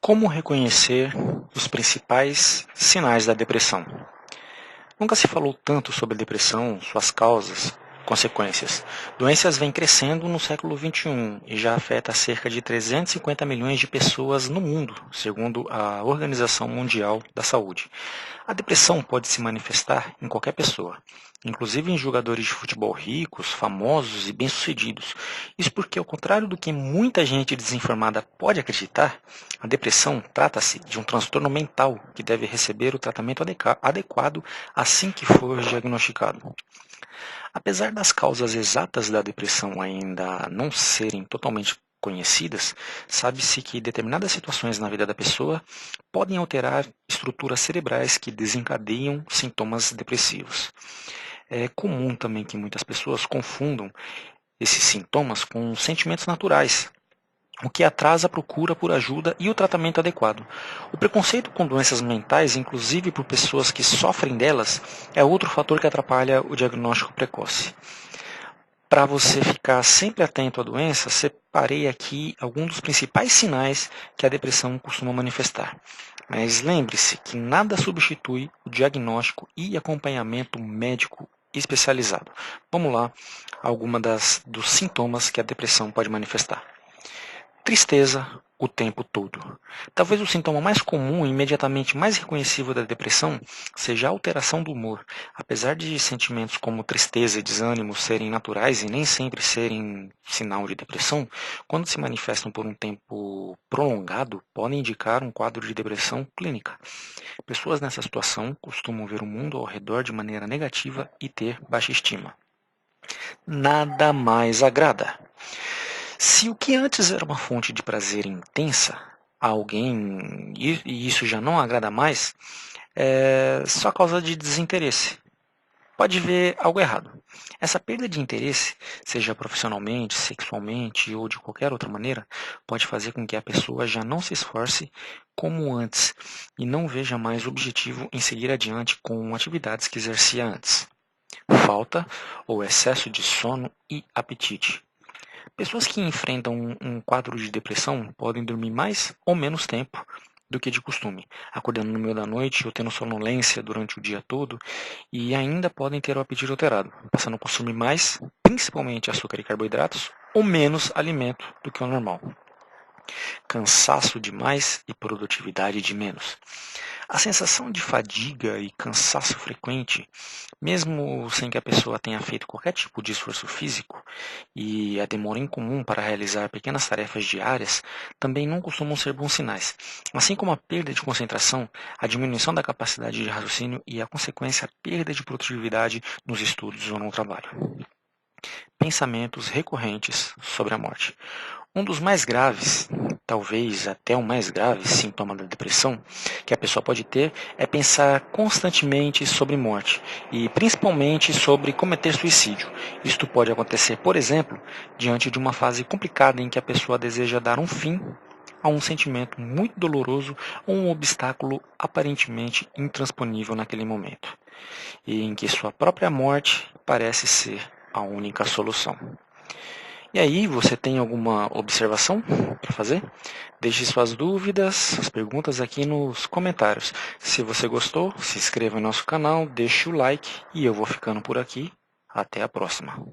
Como reconhecer os principais sinais da depressão? Nunca se falou tanto sobre depressão, suas causas, consequências. Doenças vêm crescendo no século XXI e já afeta cerca de 350 milhões de pessoas no mundo, segundo a Organização Mundial da Saúde. A depressão pode se manifestar em qualquer pessoa, inclusive em jogadores de futebol ricos, famosos e bem-sucedidos. Isso porque, ao contrário do que muita gente desinformada pode acreditar, a depressão trata-se de um transtorno mental que deve receber o tratamento adequado assim que for diagnosticado. Apesar das causas exatas da depressão ainda não serem totalmente conhecidas, sabe-se que determinadas situações na vida da pessoa podem alterar estruturas cerebrais que desencadeiam sintomas depressivos. É comum também que muitas pessoas confundam esses sintomas com sentimentos naturais, o que atrasa a procura por ajuda e o tratamento adequado. O preconceito com doenças mentais, inclusive por pessoas que sofrem delas, é outro fator que atrapalha o diagnóstico precoce. Para você ficar sempre atento à doença, separei aqui alguns dos principais sinais que a depressão costuma manifestar. Mas lembre-se que nada substitui o diagnóstico e acompanhamento médico especializado. Vamos lá, algumas dos sintomas que a depressão pode manifestar. Tristeza o tempo todo. Talvez o sintoma mais comum e imediatamente mais reconhecível da depressão seja a alteração do humor. Apesar de sentimentos como tristeza e desânimo serem naturais e nem sempre serem sinal de depressão, quando se manifestam por um tempo prolongado, podem indicar um quadro de depressão clínica. Pessoas nessa situação costumam ver o mundo ao redor de maneira negativa e ter baixa estima. Nada mais agrada. Se o que antes era uma fonte de prazer intensa a alguém, e isso já não agrada mais, é só causa de desinteresse. Pode ver algo errado. Essa perda de interesse, seja profissionalmente, sexualmente ou de qualquer outra maneira, pode fazer com que a pessoa já não se esforce como antes e não veja mais objetivo em seguir adiante com atividades que exercia antes. Falta ou excesso de sono e apetite. Pessoas que enfrentam um quadro de depressão podem dormir mais ou menos tempo do que de costume, acordando no meio da noite ou tendo sonolência durante o dia todo, e ainda podem ter o apetite alterado, passando a consumir mais, principalmente açúcar e carboidratos, ou menos alimento do que o normal. Cansaço de mais e produtividade de menos. A sensação de fadiga e cansaço frequente, mesmo sem que a pessoa tenha feito qualquer tipo de esforço físico, e a demora incomum para realizar pequenas tarefas diárias, também não costumam ser bons sinais. Assim como a perda de concentração, a diminuição da capacidade de raciocínio e a consequência perda de produtividade nos estudos ou no trabalho. Pensamentos recorrentes sobre a morte. Um dos mais graves, talvez até o mais grave sintoma da depressão que a pessoa pode ter é pensar constantemente sobre morte e principalmente sobre cometer suicídio. Isto pode acontecer, por exemplo, diante de uma fase complicada em que a pessoa deseja dar um fim a um sentimento muito doloroso ou um obstáculo aparentemente intransponível naquele momento, e em que sua própria morte parece ser a única solução. E aí, você tem alguma observação para fazer? Deixe suas dúvidas, suas perguntas aqui nos comentários. Se você gostou, se inscreva no nosso canal, deixe o like e eu vou ficando por aqui. Até a próxima.